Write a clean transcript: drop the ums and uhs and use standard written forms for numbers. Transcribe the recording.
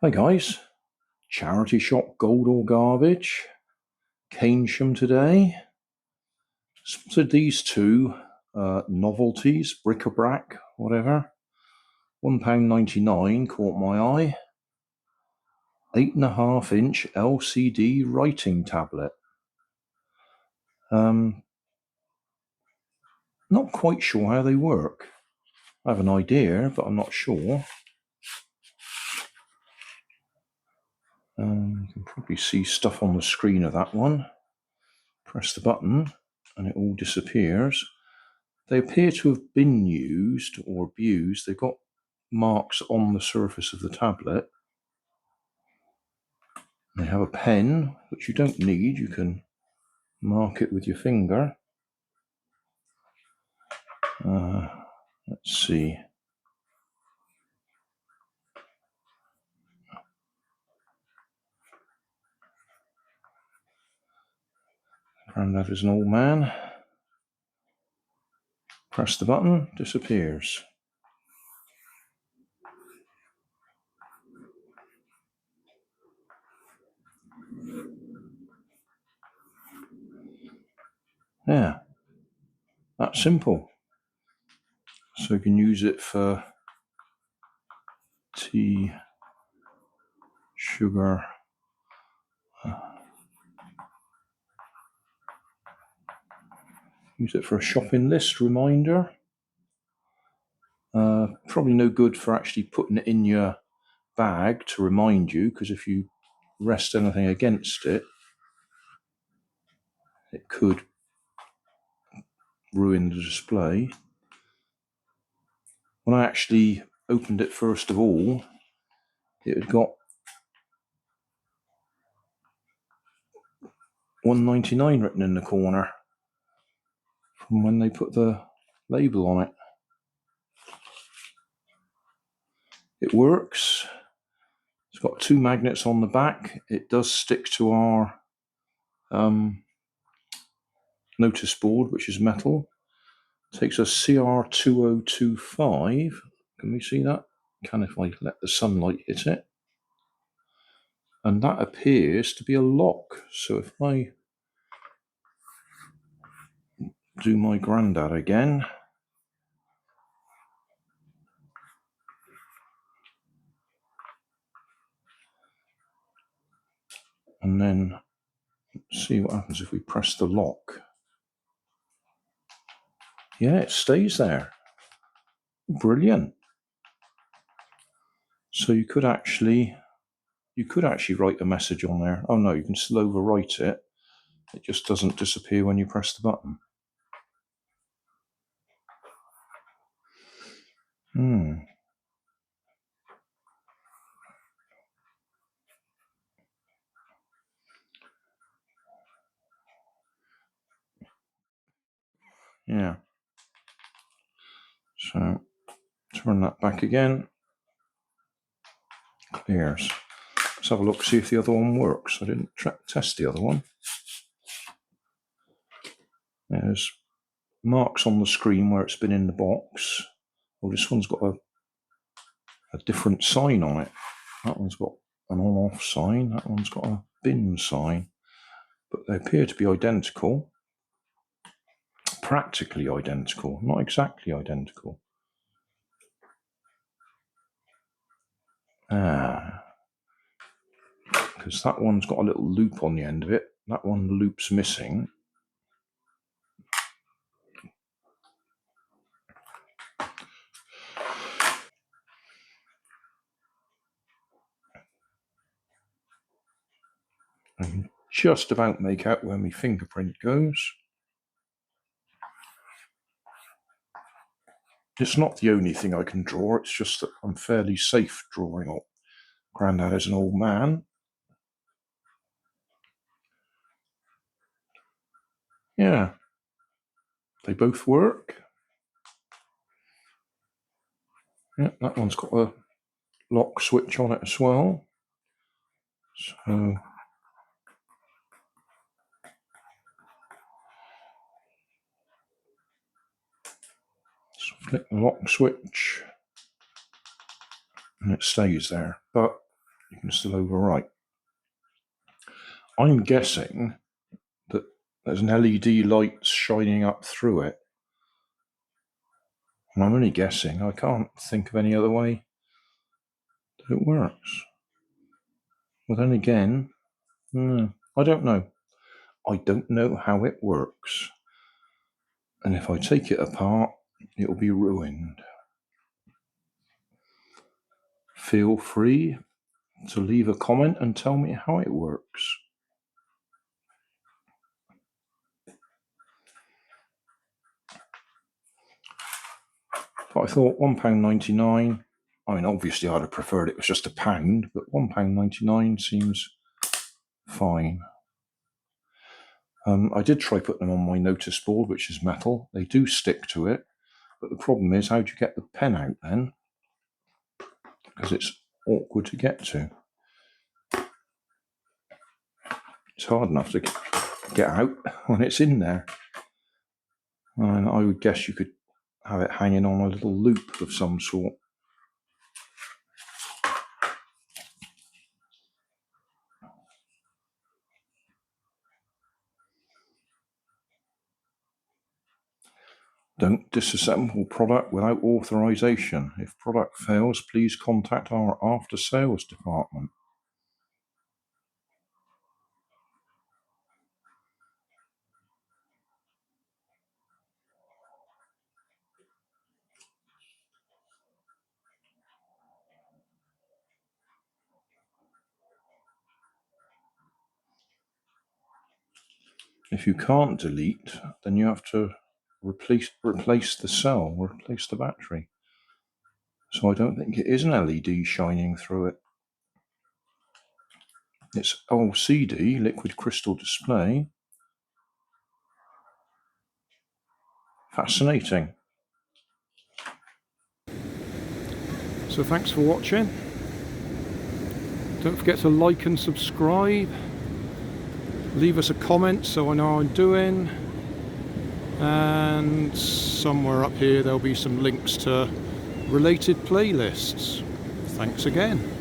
Hi guys, charity shop gold or garbage, Keynsham today. So these two novelties, bric-a-brac, whatever. £1.99 caught my eye. 8.5-inch LCD writing tablet. Not quite sure how they work. I have an idea, but I'm not sure. You can probably see stuff on the screen of that one. Press the button and it all disappears. They appear to have been used or abused. They've got marks on the surface of the tablet. They have a pen, which you don't need. You can mark it with your finger. Let's see. Grandad is an old man. Press the button, disappears. Yeah, that's simple. So you can use it for tea, sugar, use it for a shopping list reminder. Probably no good for actually putting it in your bag to remind you, because if you rest anything against it, it could ruin the display. When I actually opened it first of all, it had got £1.99 written in the corner from when they put the label on it. It works. It's got two magnets on the back. It does stick to our notice board, which is metal. It takes a CR2025. Can we see that? Can if I let the sunlight hit it. And that appears to be a lock. So if I do my Grandad again, and then see what happens if we press the lock. Yeah, it stays there. Brilliant. So you could actually write a message on there. Oh no, you can still overwrite it. It just doesn't disappear when you press the button. Yeah. So turn that back again. Clears. Let's have a look, see if the other one works. I didn't test the other one. There's marks on the screen where it's been in the box. Well, this one's got a different sign on it. That one's got an on-off sign. That one's got a bin sign. But they appear to be identical. Practically identical, not exactly identical. Because that one's got a little loop on the end of it. That one, the loop's missing. I can just about make out where my fingerprint goes. It's not the only thing I can draw, it's just that I'm fairly safe drawing up Grandad is an old man. Yeah, they both work. Yeah, that one's got a lock switch on it as well. So flick the lock switch and it stays there. But you can still overwrite. I'm guessing that there's an LED light shining up through it. And I'm only guessing. I can't think of any other way that it works. But then again, I don't know. I don't know how it works. And if I take it apart, it'll be ruined. Feel free to leave a comment and tell me how it works. But I thought £1.99. I mean, obviously I'd have preferred it was just £1, but £1.99 seems fine. I did try putting them on my notice board, which is metal. They do stick to it, but the problem is, how do you get the pen out then? Because it's awkward to get to. It's hard enough to get out when it's in there. And I would guess you could have it hanging on a little loop of some sort. Don't disassemble product without authorization. If product fails, please contact our after sales department. If you can't delete, then you have to replace the cell, replace the battery. So I don't think it is an LED shining through it. It's LCD, liquid crystal display. Fascinating. So thanks for watching. Don't forget to like and subscribe. Leave us a comment so I know how I'm doing. And somewhere up here there'll be some links to related playlists. Thanks again.